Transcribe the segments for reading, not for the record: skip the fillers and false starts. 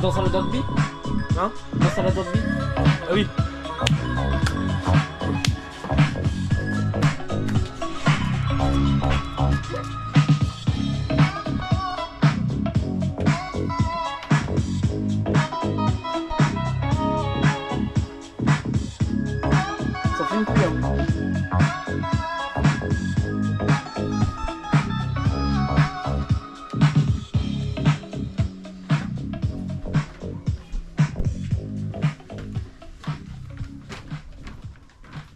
Danse à la dogby. Hein? Danse à la dogby. Ah oui. Ça fait une couleur.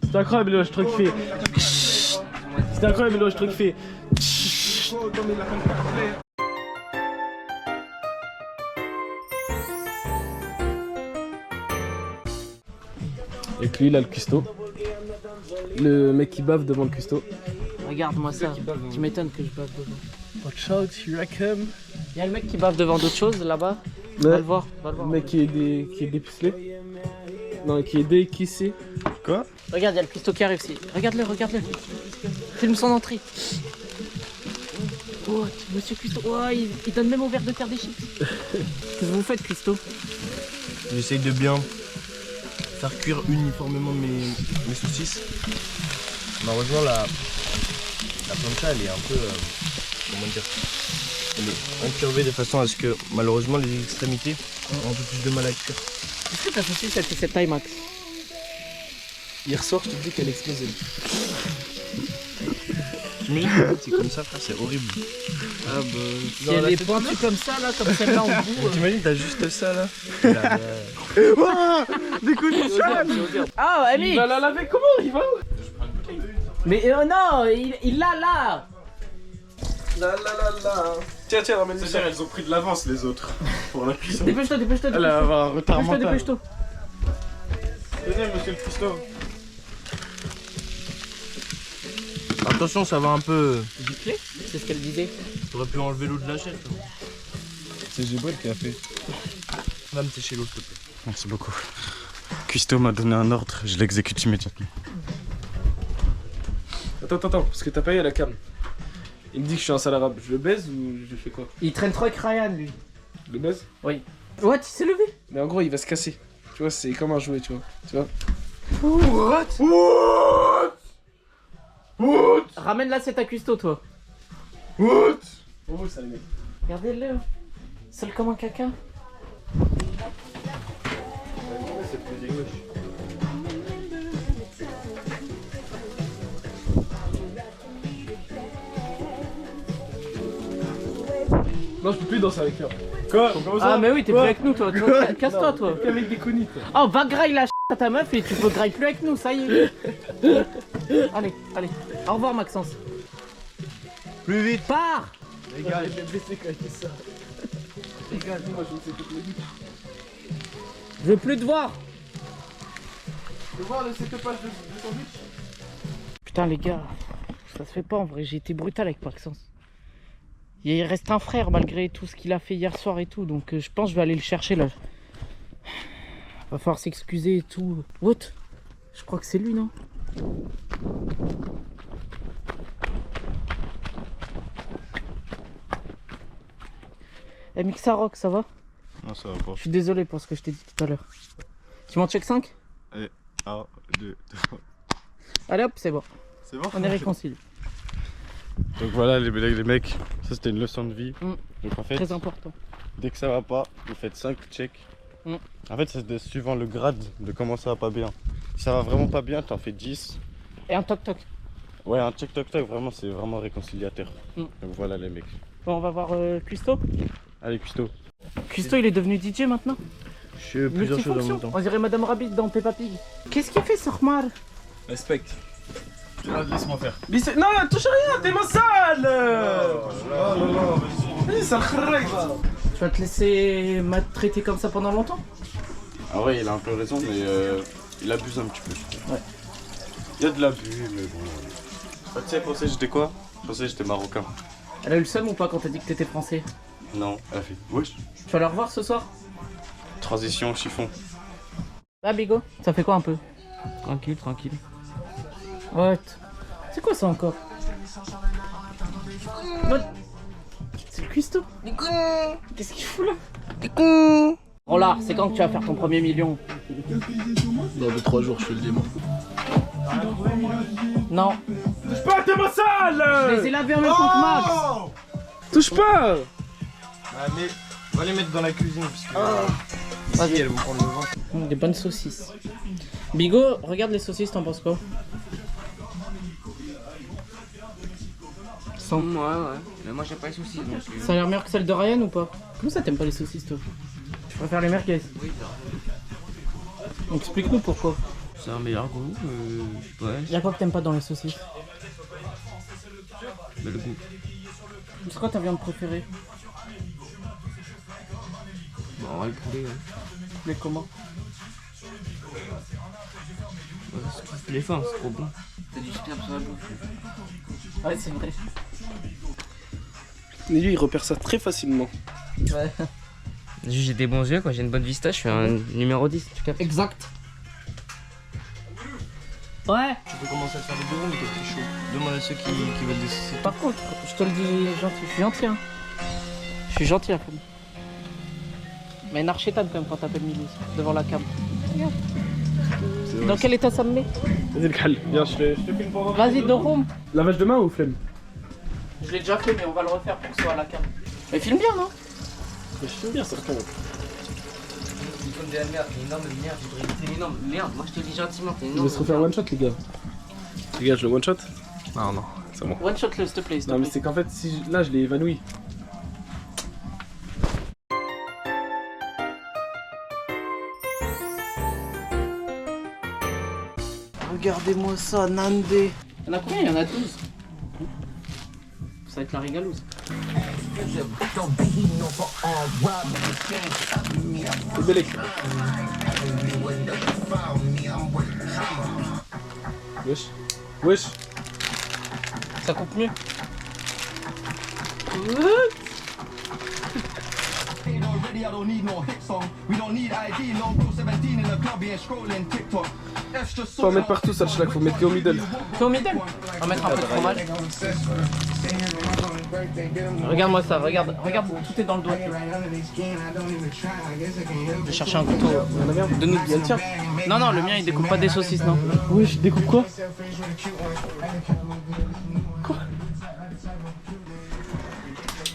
C'est incroyable le truc fait. C'est incroyable le truc fait. Et puis là le cuistot. Le mec qui bave devant le cuistot. Regarde-moi ça. Tu m'étonnes que je bave devant. Watch out, you reckon? Y'a le mec qui bave devant d'autres choses là-bas. Ouais. Va le voir, va le voir. Le mec qui est dépucelé. Non, qui est déquissé. Quoi? Regarde, y'a le cuistot qui arrive ici. Regarde-le, regarde-le. Filme son entrée. Oh, monsieur Cuistot. Oh, il donne même au verre de terre des chips. Qu'est-ce que vous faites, Cuistot? J'essaye de bien faire cuire uniformément mes saucisses. Malheureusement la plancha elle est un peu comment dire, elle est incurvée de façon à ce que malheureusement les extrémités ont un peu plus de mal à cuire. Est-ce que ta saucisse elle fait cette taille, Max? Hier soir, je te dis qu'elle explosait. T'imagines c'est comme ça frère, c'est horrible. Ah bah, si elle est pointue comme ça, là, comme celle-là en bout. T'imagines t'as juste ça là. Ah, Ami! Il va la laver comment? Il va où? Mais non, il l'a là! Tiens, ramène C'est-à-dire, elles ont pris de l'avance les autres pour la cuisson. Dépêche-toi, dépêche-toi, Elle va avoir un retard dépêche-toi, mental. dépêche-toi. Tenez, monsieur le cuistot. Attention ça va un peu. Biclé? C'est ce qu'elle disait. T'aurais pu enlever l'eau de la chaîne. C'est Gibril qui a fait. Va me sécher l'eau s'il te plaît. Merci beaucoup. Cuistot m'a donné un ordre, je l'exécute immédiatement. Attends, parce que t'as pas eu à la cam. Il me dit que je suis un sale arabe. Je le baise ou je fais quoi? Il traîne trop avec Ryan, lui. Je le baise? Oui. What? Il s'est levé? Mais en gros, il va se casser. Tu vois, c'est comme un jouet, tu vois. Tu vois? Ramène l'assiette à Cuistot, toi. Oh, ça les mecs. Regardez-le. Seul comme un caca. Non, je peux plus danser avec toi. Quoi? Ah, mais oui, t'es plus avec nous, toi. Casse-toi, toi. Qu'avec des connus, toi. Oh, va graille la à ta meuf et tu peux graille plus avec nous, ça y est. Allez, allez. Au revoir, Maxence. Plus vite. Pars! Les gars, il est blessé quand il dit ça. Les gars, dis-moi, je sais toutes les nuits. Je veux plus te voir. Tu veux voir le setupage de sandwich? Putain, les gars, ça se fait pas en vrai. J'ai été brutal avec Maxence. Il reste un frère malgré tout ce qu'il a fait hier soir et tout. Donc je pense que je vais aller le chercher là. Va falloir s'excuser et tout. What? Je crois que c'est lui, non? Eh, Mixarock, ça va? Non, ça va pas. Je suis désolé pour ce que je t'ai dit tout à l'heure. Tu m'en check 5? 1, 2, 3. Allez hop, c'est bon. C'est bon? On est réconciliés. Donc voilà les mecs, ça c'était une leçon de vie. Donc en fait, Très important. dès que ça va pas, vous faites 5 checks. En fait, c'est suivant le grade de comment ça va pas bien. Si ça va vraiment pas bien, t'en fais 10. Et un toc-toc. Ouais, un check toc toc, vraiment, c'est vraiment réconciliateur. Donc voilà les mecs. Bon, on va voir Cuistot. Allez, Cuistot. Cuistot, il est devenu DJ maintenant. Je fais plusieurs choses en même Multifonction. temps. On dirait Madame Rabbit dans Peppa Pig. Qu'est-ce qu'il fait, ce Khmar? Respect. Laisse-moi faire. Non, touche rien, tes mains sales. Vas-y, ça craque. Tu vas te laisser maltraiter comme ça pendant longtemps? Ah ouais, il a un peu raison, mais il abuse un petit peu. Je trouve. Ouais. Il y a de l'abus, mais bon. Bah, tu sais, pensais que j'étais quoi? Je pensais que j'étais marocain. Elle a eu le seum ou pas quand t'as dit que t'étais français? Non, elle a fait. Wesh. Tu vas la revoir ce soir? Transition, chiffon. Ah, Bigo, ça fait quoi un peu? Tranquille, tranquille. What? C'est quoi ça encore? What? C'est le cuistot? Qu'est-ce qu'il fout là? Rollard, c'est quand que tu vas faire ton premier million? Dans 2-3 jours, je te le dis, moi. Non. Touche pas, t'es ma salle! Je les ai lavés en même temps que Max. Touche pas! Ah, mais on va les mettre dans la cuisine parce que elles vont prendre le vent. Des bonnes saucisses. Bigot, regarde les saucisses, t'en penses quoi? Sans. Ouais. Mais moi j'aime pas les saucisses donc. Ça a l'air meilleur que celle de Ryan ou pas? Comment ça t'aimes pas les saucisses toi? Tu préfères les merguez? Oui, Donc explique-nous pourquoi. c'est un meilleur goût. Ouais, Y'a quoi que t'aimes pas dans les saucisses? mais le goût. C'est quoi ta viande préférée? Bon, on va le poulet. Ouais. Mais comment? Ouais, c'est les fins, c'est trop bon. T'as du sperme sur la bouche. Ouais, c'est vrai. Et lui, il repère ça très facilement. Ouais. J'ai des bons yeux, quand j'ai une bonne vista, je suis un numéro 10 en tout cas. Exact. Ouais. Tu peux commencer à te faire des bureaux, mais t'es chaud. Demande à ceux qui veulent des saucisses. Par contre, je te le dis gentil, je suis gentil hein. Je suis gentil la femme. Mais une archétane quand même quand t'appelles Milou devant la cam. Dans quel état ça me met? Vas-y, le cal. Viens, je te filme pendant. Vas-y, Dorum. Lavage de main ou flemme? Je l'ai déjà fait, mais on va le refaire pour que ce soit à la cam. Mais filme bien, non? Je filme bien, certains. C'est comme de la merde, t'es énorme merde, t'es énorme merde, moi je te dis gentiment, t'es Je énorme. vais se refaire one shot, les gars. Les gars, je le one shot? Non, c'est bon. One shot le, s'il te plaît. Non, mais c'est qu'en fait, si là, je l'ai évanoui. Regardez-moi ça, Nandé. Il y en a combien? Il y en a 12. Ça va être la régalouse. C'est bel Wesh. Ça coupe mieux. Faut en mettre partout, ça, le schlag, faut mettre que au middle. C'est au middle. On va mettre un peu de fromage. Regarde-moi ça, regarde, tout est dans le doigt. Je vais chercher un couteau. De nous. Il y a le tien. Non, le mien il découpe pas des saucisses, non. Oui, je découpe quoi?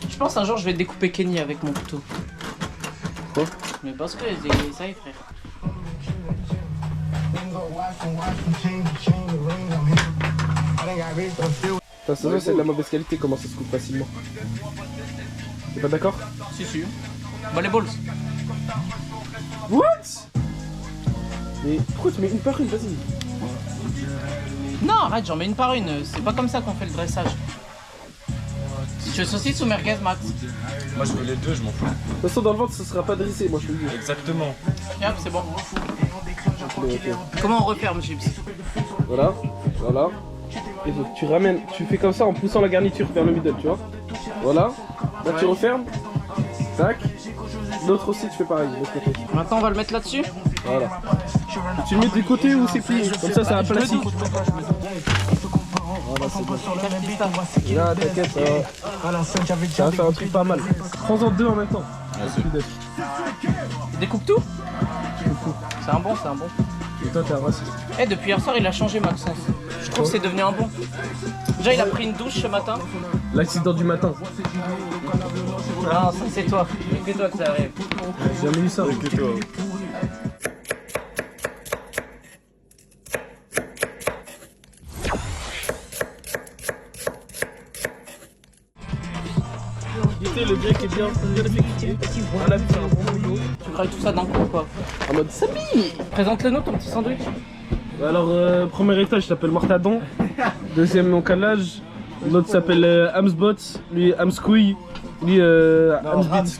Je pense un jour je vais découper Kenny avec mon couteau. Quoi? Mais parce que ça y est, frère. Putain, ça, c'est de la mauvaise qualité, comment ça se coupe facilement. T'es pas d'accord? Si. Bah les balls. What? Mais pourquoi tu mets une par une? Vas-y. Non, arrête, j'en mets une par une. C'est pas comme ça qu'on fait le dressage. Tu veux saucisse ou merguez, Max? Moi je veux les deux, je m'en fous. De toute façon, dans le ventre, ce sera pas dressé, moi je te le dis. Exactement. Hop, c'est bon. Ok. Comment on referme, Gibbs? Voilà. Et faut que tu ramènes, tu fais comme ça en poussant la garniture vers le middle, tu vois. Voilà. Là tu refermes. Tac. L'autre aussi, tu fais pareil, de l'autre côté. Maintenant, on va le mettre là-dessus. Voilà. Tu le mets du côté où c'est plié. Comme ça a plastique. Voilà, c'est bon. Et là, t'inquiète, ça va faire un truc pas mal. Prends-en deux en même temps. Découpe tout. C'est un bon. Et toi, t'es un raciste. Eh, depuis hier soir, il a changé, Maxence. Je trouve que c'est devenu un bon. Déjà, il a pris une douche ce matin. L'accident du matin. Non, ça c'est toi. C'est que toi que ça arrive. J'ai jamais eu ça. Le bien qui est bien effectué. Voilà, c'est un bon boulot. Tu grailles tout ça d'un coup, quoi. En mode Samy. Présente-le nous, ton petit sandwich. Alors, premier étage, je s'appelle Martadon. Deuxième, mon calage. L'autre s'appelle Hamsbot. Lui, Hamscouille. Lui, Hamsbit.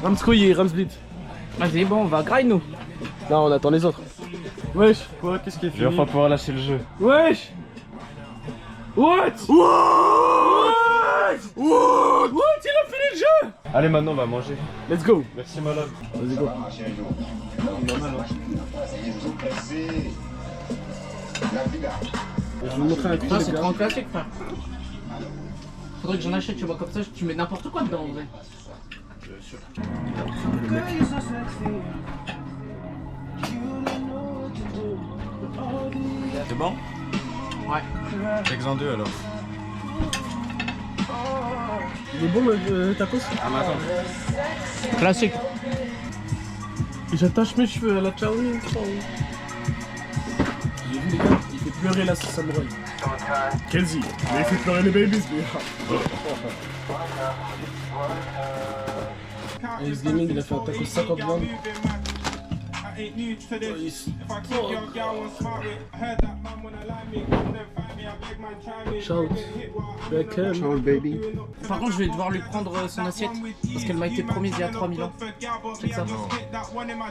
Ramscouille et Ramsblit. Vas-y, bon, on va graille nous. Non, on attend les autres. Wesh. Quoi? Qu'est-ce qui est Je fini? vais enfin pouvoir lâcher le jeu. Wesh. What? What? Il a fini le jeu. Allez, maintenant on va manger. Let's go. Merci malade. Vas-y, go. Je vais vous montrer un truc, Ça, les c'est gars. trop un classique, frère. Faudrait que j'en achète, tu vois, comme ça, tu mets n'importe quoi dedans, en vrai. C'est bon? Ouais. Check-en 2 alors. Il est bon le tacos? Ah mais attends. Classique. J'attache mes cheveux à la Charlie. J'ai vu les gars, il fait pleurer la samouraï. Kenzie, mais il fait pleurer les babies lui. Ace Gaming, il a fait un taco 50 viandes. Shout. Beckham. Ciao baby. Par contre, je vais devoir lui prendre son assiette parce qu'elle m'a été promise il y a 3000 ans. Check ça.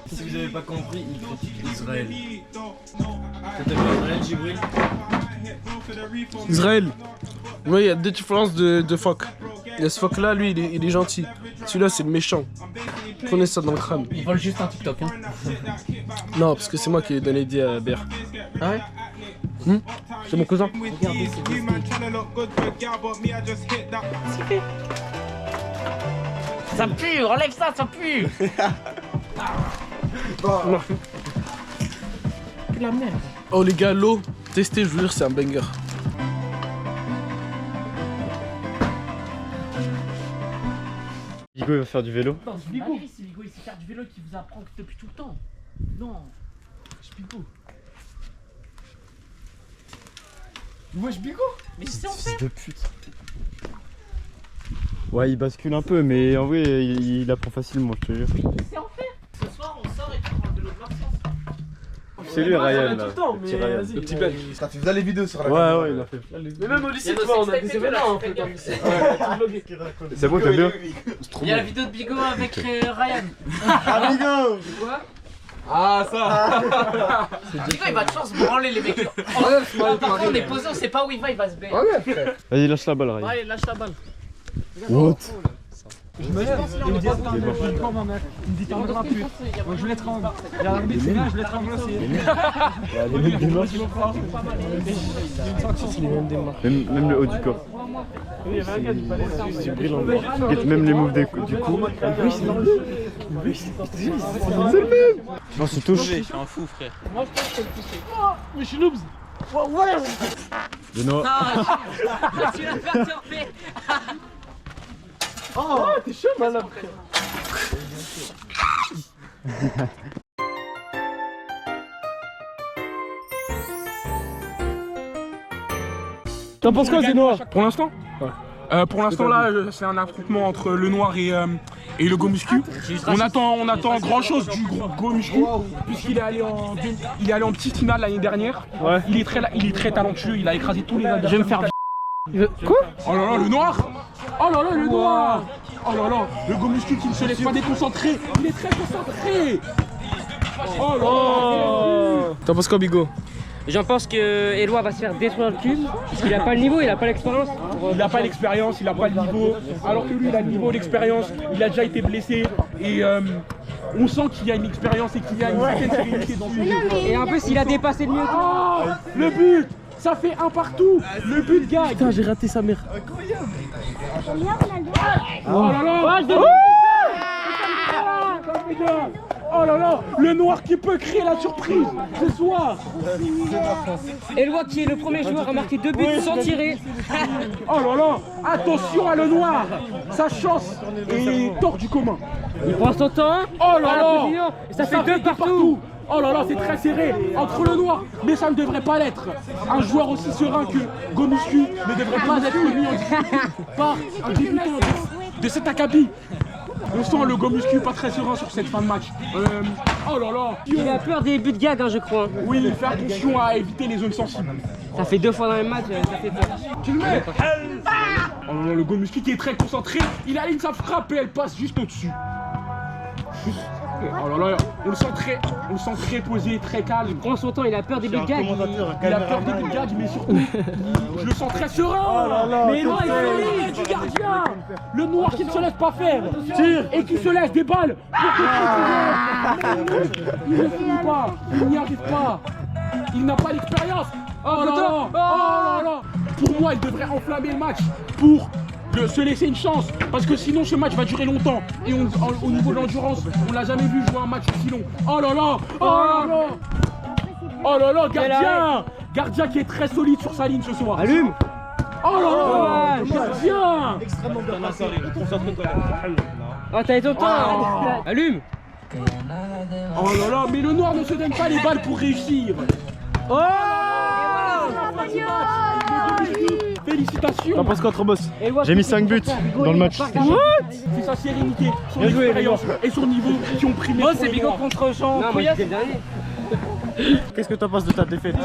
Si vous avez pas compris, il critique Israël. T'as vu Israël, Jibril? Israël. Oui, il y a deux différences de phoques. Il y a ce phoque là, lui, il est gentil. Celui-là, c'est le méchant. Prenez ça dans le crâne. Ils volent juste un TikTok, hein. Non, parce que c'est moi qui ai donné l'idée à Ber. Ah ouais? C'est mon cousin. Regardez, c'est des steaks. Ça pue, enlève ça, ça pue. Que la merde. Oh les gars, l'eau, testez, je vous jure, c'est un banger. Bigo il va faire du vélo. Non, c'est Bigo. C'est Bigo, il sait faire du vélo qui vous apprend depuis tout le temps. Non, c'est Bigo. Moi, je Bigo. Mais je sais en faire. Fils de pute. Ouais, il bascule un peu, mais en vrai, il apprend facilement, je te jure. Je sais en faire. Ce soir, on sort et tu prends le vélo de Maxence. C'est lui, Ryan, là. Tout le temps, Le petit mais Ryan. vas-y. Le petit belge. Ça tu faisais les vidéos sur la Ouais, ouais, il a fait. Mais même au lycée, tu vois, on a des événements un peu dans le lycée. C'est bon, t'as bien? Il y a la vidéo de Bigo avec Ryan. Amigo. Ah, ça. Bigo, il va toujours se branler, les mecs. Parfois, on est posé, on sait pas où il va se baigner. Vas-y, lâche la balle, Ryan. Allez, lâche la balle. What? Je me lève, il me dit attends, il me dit t'en auras plus. Donc je l'étrangle. Il y a un arbitre, c'est là, je l'étrangle aussi. Les mecs démarrent. Même le haut du corps. C'est brillant. Regarde même les moves du cou. Oui, c'est normal. C'est le même. On se touche. Je suis un fou, frère. Moi, je pense que c'est le toucher. Mais je suis noobs. De Noah. Non, tu l'as perturbé. Oh, t'es chaud, malade. T'en penses quoi, Zénoa? Pour l'instant pour l'instant là, c'est un affrontement entre le noir et le go muscu. On attend grand chose du go muscu puisqu'il est allé en petite finale l'année dernière. Ouais. Il est très talentueux, il a écrasé tous les adversaires. Je vais me faire. Quoi? Oh là là, le noir! Oh là là, le noir! Oh là là, le go muscu qui ne se laisse pas déconcentrer, il est très concentré! Oh là là! T'en penses quoi, Bigo? J'en pense que Eloi va se faire détruire le cul. Parce qu'il a pas le niveau, il a pas l'expérience. Il n'a pas l'expérience, il n'a pas le niveau, alors que lui il a le niveau, l'expérience, il a déjà été blessé et on sent qu'il y a une expérience et qu'il y a une certaine sérénité dans son jeu. Et en plus, il a dépassé le mieux. Oh, le but! Ça fait un partout! Le but gagne! Putain, j'ai raté sa mère. Oh là là! Oh là là! Le noir qui peut créer la surprise ce soir! Eloi qui est le premier joueur à marquer 2 buts sans tirer. Oh là là! Attention à le noir! Sa chance est hors du commun! Il prend son temps. Oh là là! Et ça fait 2 partout. Oh là là, c'est très serré entre le noir, mais ça ne devrait pas l'être. Un joueur aussi serein que Gomuscu ne devrait pas être mis en difficulté par un débutant de cet acabit. On sent le Gomuscu pas très serein sur cette fin de match. Oh là là! Il a peur des buts gag, hein, je crois. Oui, fais attention à éviter les zones sensibles. Ça fait 2 fois dans le même match, ça fait peur. Tu le mets! Oh là là, le Gomuscu qui est très concentré, il aligne sa frappe et elle passe juste au-dessus. Oh là là, on le sent très posé, très calme. Il prend son temps, il a peur des buts gag. Il a peur des buts de gag, mais surtout, je le sens très serein. Mais Eloi, il est du gardien. Le noir qui ne se laisse pas faire, tire et qui se laisse des balles. Il ne finit pas, il n'y arrive pas. Il n'a pas l'expérience. Oh là là, oh là là. Pour moi, il devrait enflammer le match pour se laisser une chance, parce que sinon ce match va durer longtemps. Et au niveau de l'endurance, on l'a jamais vu jouer un match aussi long. Oh là là, oh là là, oh là là, gardien, gardien qui est très solide sur sa ligne ce soir. Allume. Oh là là, gardien. Extrêmement bien. Oh, t'as été au temps. Allume. Oh là là, mais le noir ne se donne pas les balles pour réussir. Oh. Félicitations. T'en penses quoi, Trobos? J'ai mis 5 buts dans le match. C'est sa sérénité, son expérience et son niveau qui ont primé. Oh, c'est Bigot contre Jean. Non, moi j'étais le dernier. Qu'est-ce que t'en penses de ta défaite?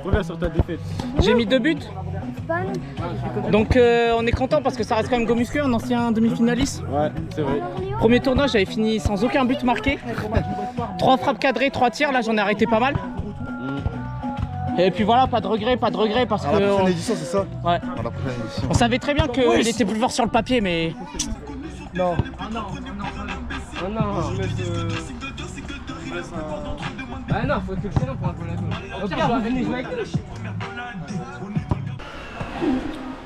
Reviens sur ta défaite. J'ai mis 2 buts. Donc on est content parce que ça reste quand même Gomuscu, un ancien demi-finaliste. Ouais, c'est vrai. Premier tournoi, j'avais fini sans aucun but marqué. 3 frappes cadrées, 3 tirs, là j'en ai arrêté pas mal. Et puis voilà, pas de regret parce À la que prochaine édition, c'est ça? ouais. À la prochaine édition. On savait très bien qu'il était plus fort sur le papier, mais Non. Oh non. Ah non, faut que le chaînon pour un peu la gueule. Ok, venez jouer avec nous.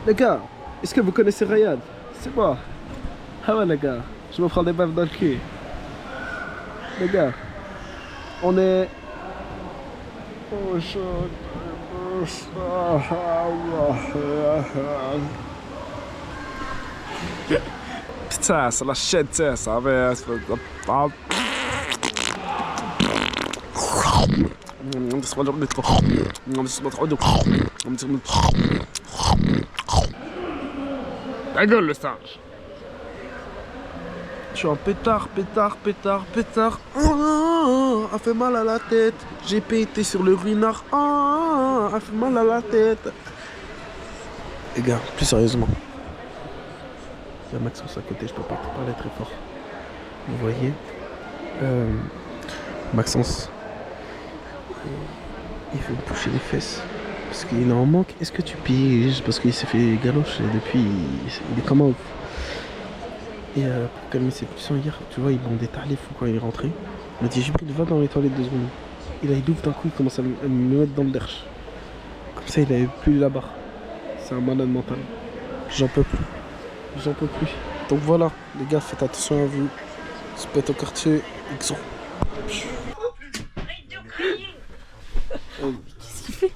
Les gars, est-ce que vous connaissez Ryan? C'est moi. Ah ouais les gars, je me prends des baffes dans le cul. Les gars, on est... Oh, putain, ça la chaîne, ça avait... La gueule le singe. Je suis en pétard. Oh, a fait mal à la tête. J'ai pété sur le ruinard. Oh, a fait mal à la tête. Les gars, plus sérieusement. Il y a Maxence à côté, je peux pas te parler très fort. Vous voyez Maxence, il veut me toucher les fesses. Parce qu'il est en manque. Est-ce que tu piges? Parce qu'il s'est fait galoche et depuis, il est comme un ouf. Et pour calmer ses pulsions hier, tu vois, ils bandaient tarif quand il est rentré. Il m'a dit Jibril, va dans les toilettes 2 secondes. Et là il ouvre d'un coup, il commence à me mettre dans le derche. Comme ça il avait plus la barre. C'est un malade mental. J'en peux plus. Donc voilà, les gars, faites attention à vous. Se pète au quartier, XO. qu'est-ce qu'il fait?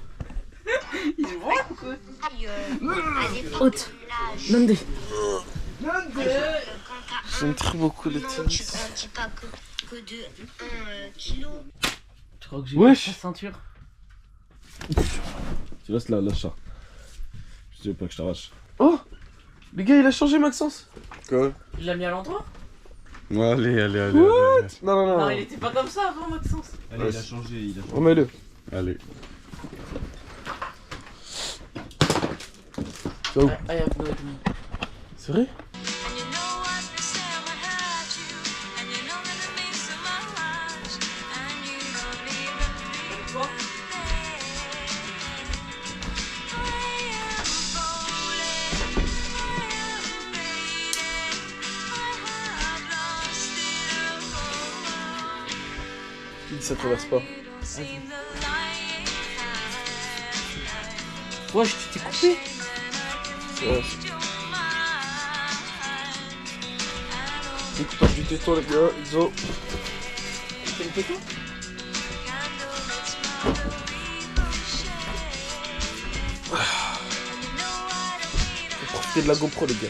Haute. Nandé. J'aime très beaucoup les tirs. Que de 1 kilo. Tu crois que j'ai Wesh. la ceinture? Tu laisses là, lâche ça. Je dis pas que je t'arrache. Oh, les gars, il a changé Maxence. Quoi? Il l'a mis à l'endroit? Ouais, allez. Non. Non, il était pas comme ça avant, Maxence. Allez, il a changé, Remets-le. Allez. Tu vas où? I have no idea. C'est vrai? Ça traverse pas. Ouais, je t'ai coupé. Ouais. Découpage du téton les gars, XO. C'est le téton? Faut profiter de la GoPro les gars.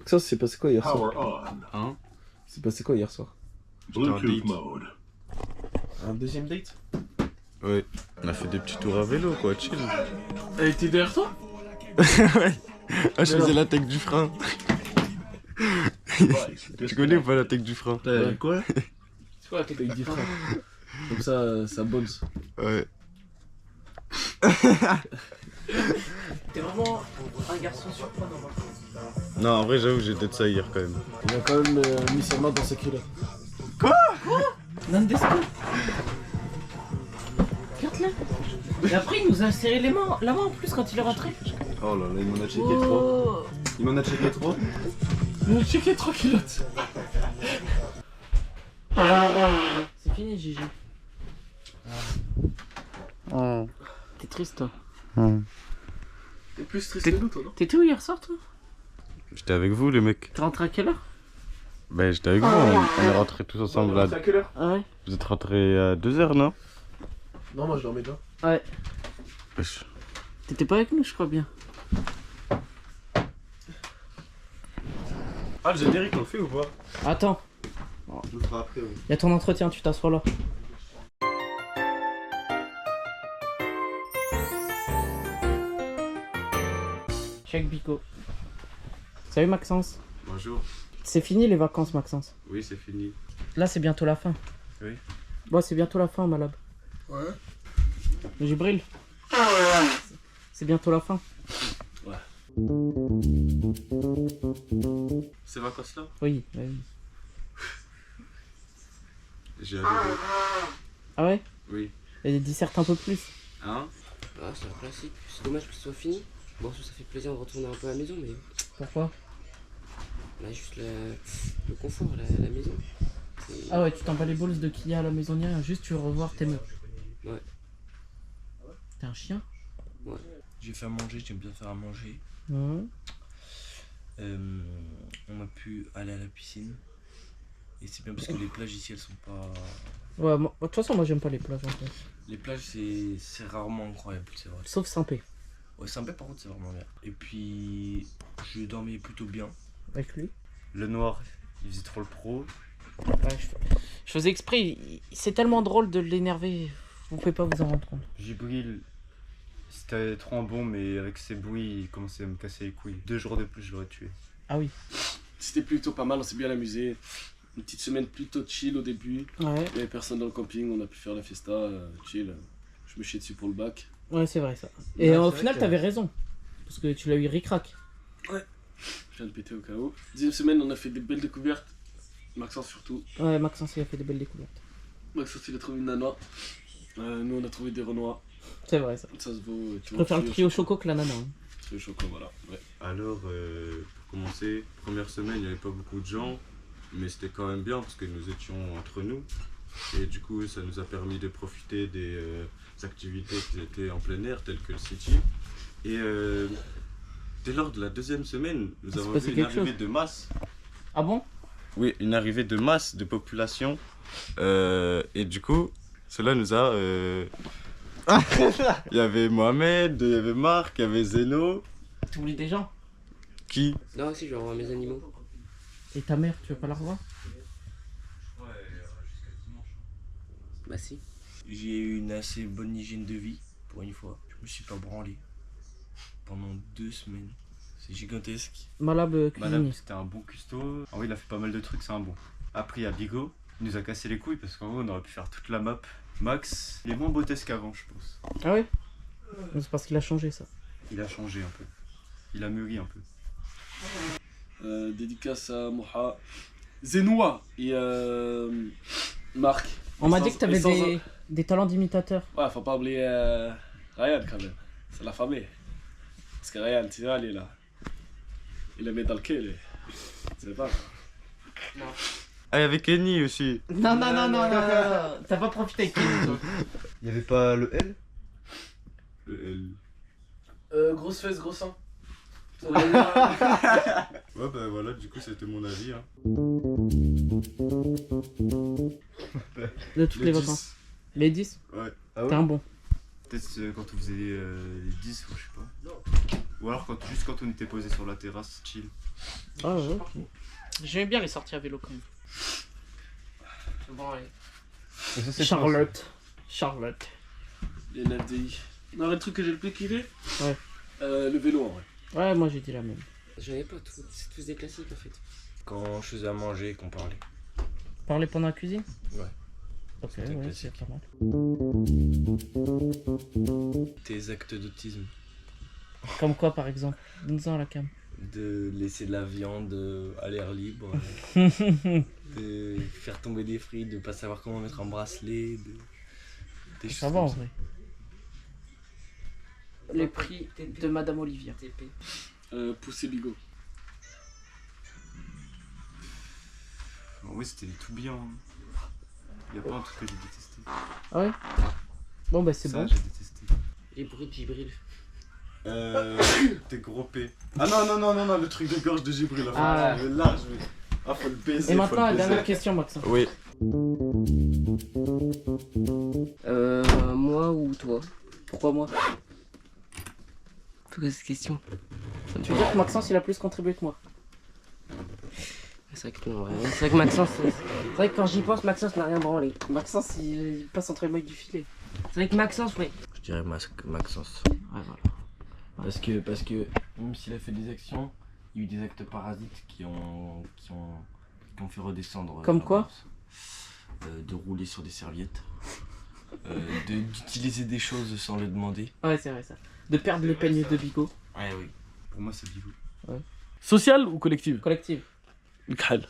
Ça, c'est passé quoi hier soir? Hein? C'est passé quoi hier soir? Bluetooth mode. Un deuxième date? Ouais, on a fait des petits tours à vélo quoi, chill. Elle était derrière toi? Ouais. Ah, je faisais la tech du frein. Tu connais ou pas la tech du frein? Quoi? C'est quoi la technique du frein? Comme ça bounce. Ouais. T'es vraiment un garçon surprenant. Non, en vrai, j'avoue, j'étais de ça hier quand même. Il a quand même mis sa main dans ses culottes. Nandesco. Regarde-le. Et après, il nous a serré les mains, la main en plus quand il est rentré. Oh là là, il m'en a checké Oh. Il m'en a checké 3. Il a checké 3 culottes. C'est fini, Gigi. T'es triste, toi. T'es plus triste que nous, toi, non? T'étais où hier soir, toi? J'étais avec vous, les mecs. T'es rentré à quelle heure? Ben, j'étais avec vous, on est rentrés tous ensemble là. C'est à quelle heure? Ah ouais? Vous êtes rentrés à 2h, non? Non, moi je dormais déjà. Ouais. Wesh. T'étais pas avec nous, je crois bien. Ah, le générique, on le fait ou pas? Attends, Je le ferai après, oui. y a ton entretien, tu t'assois là. Check Bico. Salut Maxence. Bonjour. C'est fini les vacances, Maxence. Oui, c'est fini. Là, c'est bientôt la fin. Oui. Bon, c'est bientôt la fin, Malab. Ouais. Gibril. C'est bientôt la fin. Ces vacances-là? Oui, oui. J'ai adoré. Ah ouais? Oui. Et disserte un peu plus. Hein? Ah, c'est un classique. C'est dommage que ce soit fini. Bon, ça fait plaisir de retourner un peu à la maison, mais Pourquoi? là, juste le confort, la maison. C'est- Ah ouais, tu t'en bats les balls de qu'il y a à la maison, ni rien. Juste tu veux revoir tes meufs. Ouais. T'es un chien? J'ai fait à manger, j'aime bien faire à manger. Mhm. On a pu aller à la piscine. Et c'est bien parce que les plages ici elles sont pas. Ouais, de toute façon, moi j'aime pas les plages en fait. Les plages c'est rarement incroyable, c'est vrai. Sauf Saint-Pé. Ouais, sympa par contre, c'est vraiment bien. Et puis je dormais plutôt bien. Avec lui. Le noir, il faisait trop le pro. Ouais, je faisais exprès. C'est tellement drôle de l'énerver. Vous pouvez pas vous en rendre compte. Gibril, c'était trop un bon, mais avec ses bruits, il commençait à me casser les couilles. 2 jours de plus, je l'aurais tué. Ah oui. C'était plutôt pas mal, on s'est bien amusé. Une petite semaine plutôt chill au début. Ouais. Il y avait personne dans le camping, on a pu faire la fiesta, chill. Je me chiais dessus pour le bac. Ouais, c'est vrai ça. Et Ouais, au c'est final, vrai que- t'avais raison. Parce que tu l'as eu ric-rac. Je viens de péter au cas où. Deuxième semaine, on a fait des belles découvertes. Maxence surtout. Ouais, Maxence, il a fait des belles découvertes. Maxence, il a trouvé une nana. Nous, on a trouvé des renois. C'est vrai ça. Ça se vaut. Je préfère le trio choco que la nana. Hein. Trio choco, voilà. Ouais. Alors, pour commencer, première semaine, il n'y avait pas beaucoup de gens, mais c'était quand même bien parce que nous étions entre nous. Et du coup, ça nous a permis de profiter des activités qui étaient en plein air, telles que le City. Et dès lors de la deuxième semaine, nous s'est avons passé vu une quelque arrivée chose. de masse. Ah bon? Oui, une arrivée de masse de population. Et du coup, cela nous a... Il y avait Mohamed, il y avait Marc, il y avait Zeno. T'oublies des gens? Qui? Non, si, je vais revoir mes animaux. Et ta mère, tu veux pas la revoir? Bah, si. J'ai eu une assez bonne hygiène de vie pour une fois. Je me suis pas branlé pendant 2 semaines. C'est gigantesque. Malab Madame, cuisinier. c'était un bon custo. Ah oui, il a fait pas mal de trucs, c'est un bon. Après, il y a Bigo. Il nous a cassé les couilles parce qu'en gros, on aurait pu faire toute la map. Max, il est moins beau qu'avant, je pense. Ah ouais? C'est parce qu'il a changé ça. Il a changé un peu. Il a mûri un peu. Dédicace à Moha, Zenoua et Marc. On m'a Sans- dit que t'avais et sans- des talents d'imitateur. Ouais, faut pas oublier Ryan quand même. C'est la famille. Parce que Ryan, tu vois, il est là. Il le met dans le quai, lui. Tu sais pas. Ah, il y avait Kenny aussi. Non, non, non, non, non, non. T'as pas profité avec Kenny, toi. Il y avait pas le L? Grosse fesse, gros sein. Ouais, bah voilà, du coup, c'était mon avis. Hein. De toutes les vacances. Les 10? Ouais. T'es un bon. Peut-être quand on faisait les 10, ou je sais pas. Ou alors juste quand on était posé sur la terrasse, chill. Ah ouais, ok. J'aimais bien les sorties à vélo quand même. Bon, allez. Charlotte. Charlotte. Les LFDI. Non, le truc que j'ai le plus kiffé? Ouais. Le vélo en vrai. Ouais, moi j'ai dit la même. J'avais pas tout, c'est tous des classiques en fait. Quand je faisais à manger et qu'on parlait. Parler pendant la cuisine? Ouais. Ok, C'était ouais, classique. c'est pas mal. Tes actes d'autisme. Comme quoi par exemple? Donne-en à la cam. De laisser de la viande à l'air libre. De faire tomber des frites, de pas savoir comment mettre un bracelet. Des Ça choses va en comme vrai. Les prix de Madame Olivia. TP. Pousser bigot. Oui, c'était tout bien. Il a pas un truc que j'ai détesté. Ah ouais? Bon bah c'est Ça, bon. j'ai détesté. Les bruits de Gibril. T'es gros P. Ah non, le truc de gorge de Gibril. Ah. Large, mais. Ah, faut le baiser. Et faut maintenant le la dernière baiser. question Maxence. Oui. Moi ou toi? Pourquoi moi? Pourquoi cette question? Tu veux dire que Maxence il a plus contribué que moi? C'est vrai que non, ouais. C'est vrai que Maxence, c'est vrai que quand j'y pense, Maxence n'a rien branlé. Maxence il passe entre les mailles du filet. C'est vrai que Maxence, ouais. Je dirais Maxence. Ouais voilà. Parce que même s'il a fait des actions, il y a eu des actes parasites qui ont fait redescendre. Comme la quoi bourse. De rouler sur des serviettes. D'utiliser des choses sans le demander. Ouais c'est vrai ça. De perdre le peigne de bigot. Ouais, oui. Pour moi, c'est Bigot. Social ou collective? Collective. Khal.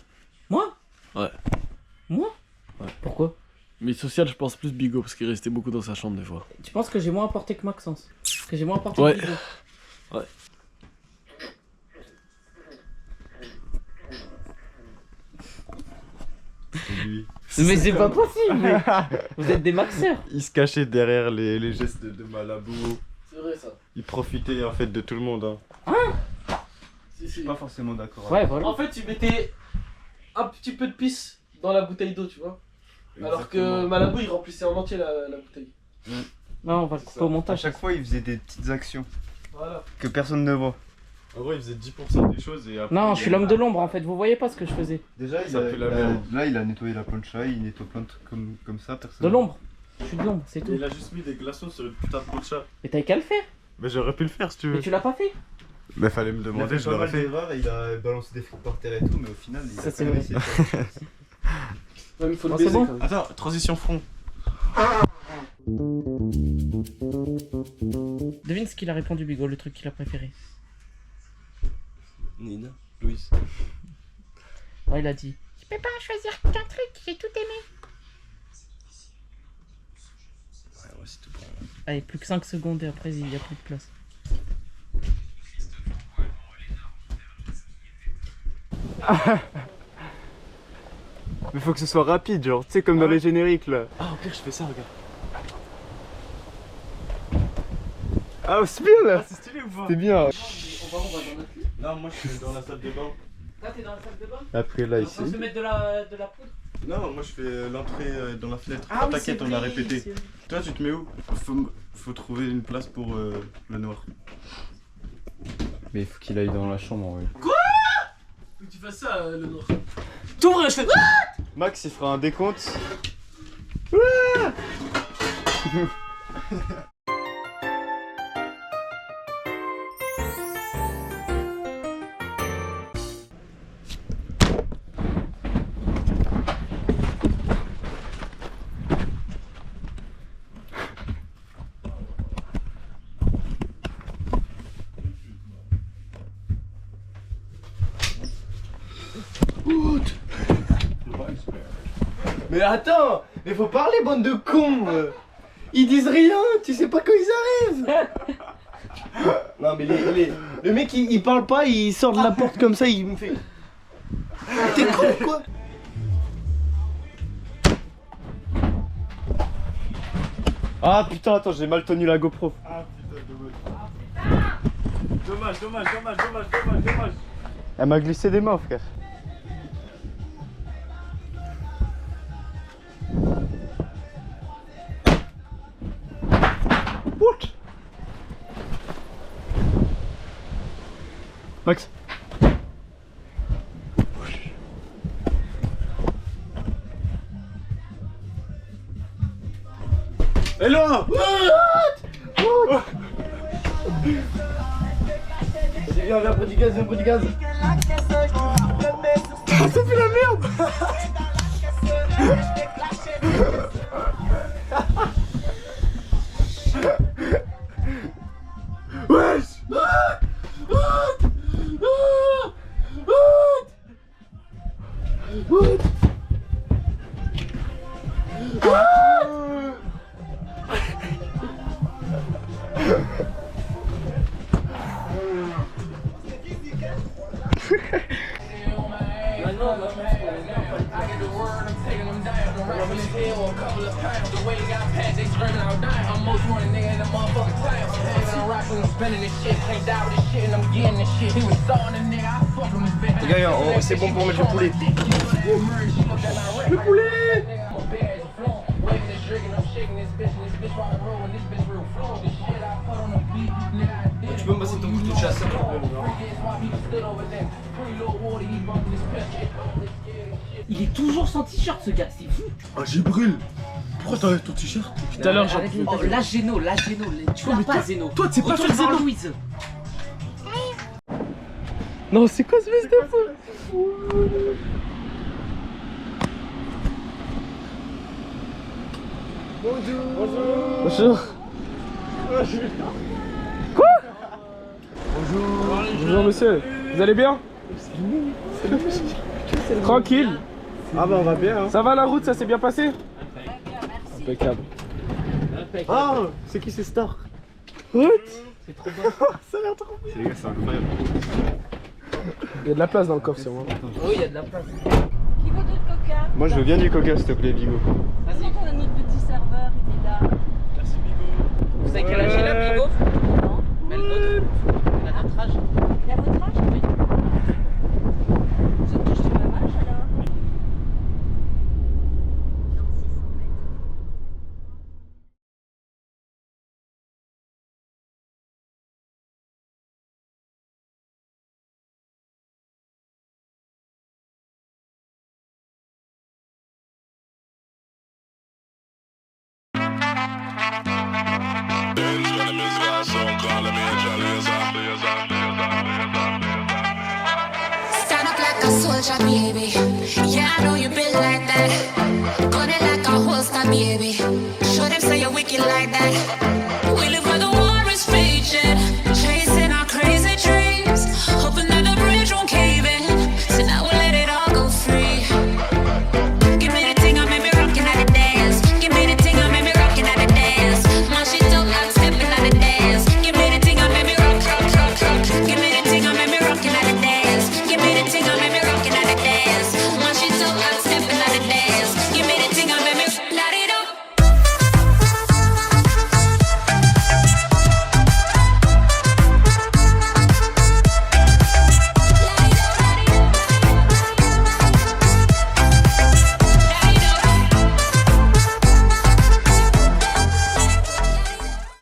Moi? Ouais. Moi? Ouais. Pourquoi? Mais social, je pense plus bigot parce qu'il restait beaucoup dans sa chambre des fois. Tu penses que j'ai moins apporté que Maxence? Que j'ai moins apporté Ouais. que Bigot? Ouais. C'est lui. Mais c'est pas possible mais... Vous êtes des maxeurs. Il se cachait derrière les gestes de Malabou. C'est vrai ça. Il profitait en fait de tout le monde. Hein. Si, Je si. suis pas forcément d'accord. Ouais voilà. En fait, tu mettais un petit peu de pisse dans la bouteille d'eau, tu vois. Alors que Malabou il remplissait en entier la bouteille. Non on va le couper au À montage. chaque fois, il faisait des petites actions Voilà. que personne ne voit. En gros, il faisait 10% des choses et après. Non je suis l'homme de l'ombre en fait. Vous voyez pas ce que je faisais. Déjà, Ça fait la merde. là, il a nettoyé la plancha, il nettoie plein de trucs comme ça. Personne. De l'ombre. Je suis de l'ombre c'est tout. Il a juste mis des glaçons sur une putain de peau de chat. Mais t'avais qu'à le faire. Mais j'aurais pu le faire si tu Mais veux. tu l'as pas fait. Mais fallait me Il a demander, fait je pas l'aurais mal fait. d'erreurs, il a balancé des frites par terre et tout, mais au final, il Ça, a c'est quand même vrai. essayé. Ouais, mais il faut le Oh, c'est baiser bon. quand même. Attends, transition front. Devine ce qu'il a répondu Bigot, le truc qu'il a préféré. Nina, Louise. Ouais il a dit. Je peux pas choisir qu'un truc, j'ai tout aimé. Ouais, c'est tout bon. Allez plus que 5 secondes et après il y a plus de place. Mais faut que ce soit rapide, genre, tu sais, comme dans les génériques là. Ah, au pire, je fais ça, regarde. Ah, c'est bien là! C'est stylé ou pas? C'est bien! On va dans notre lit. Non, moi je suis dans la salle de bain. Là t'es dans la salle de bain. Après là, On ici. peut se mettre de la poudre. Non, moi je fais l'entrée dans la fenêtre. Ah oui, t'inquiète, c'est on a vrai, répété. c'est vrai. Toi, tu te mets où? Faut trouver une place pour le noir. Mais il faut qu'il aille dans la chambre, oui. Faut que tu fasses ça, le noir. T'ouvres et je fais. Max, il fera un décompte. Mais attends, mais faut parler, bande de cons. Ils disent rien, tu sais pas quand ils arrivent. Non mais le mec il parle pas, il sort de la porte comme ça, il me fait. T'es con quoi? Ah putain, attends, j'ai mal tenu la GoPro. Ah putain, dommage. Elle m'a glissé des mains, frère. What? Max. Hello. Viens, un peu du gaz, un peu du gaz. Ça fait la merde. Wesh. Les gars, c'est bon pour mettre le poulet. Le poulet. Tu peux me passer ton couteau de chasse? Il est toujours sans t-shirt ce gars, c'est fou. Ah, j'ai brûlé. Pourquoi t'enlèves ton t-shirt? Tout à l'heure, j'ai. Oh, la Géno, tu l'as pas Zeno. Toi, t'es pas fait Retourne voir Zeno. Louise. Non, c'est quoi ce fils de fou? Bonjour. Quoi? Bonjour monsieur. Vous allez bien? Tranquille. Ah bah on va bien hein. Ça va la route, ça s'est bien passé? Impeccable. Ah, c'est qui ces stars? What? C'est trop bon. Ça a l'air trop bien. Les gars, c'est incroyable. Il y a de la place dans le coffre, c'est moi. Oui, il y a de la place. Qui veut d'autres coca? Moi, je veux bien du coca, s'il te plaît, Bigo. Vas-y, on a notre petit serveur, il est là. Vous savez quel âge il a, Bigo? Non. Mais le nôtre, il a notre âge. Il a votre âge? Oui. Vous êtes tous du même âge alors? Stand up like a soldier, baby. Yeah, I know you been like that. Gun it like a holster, baby.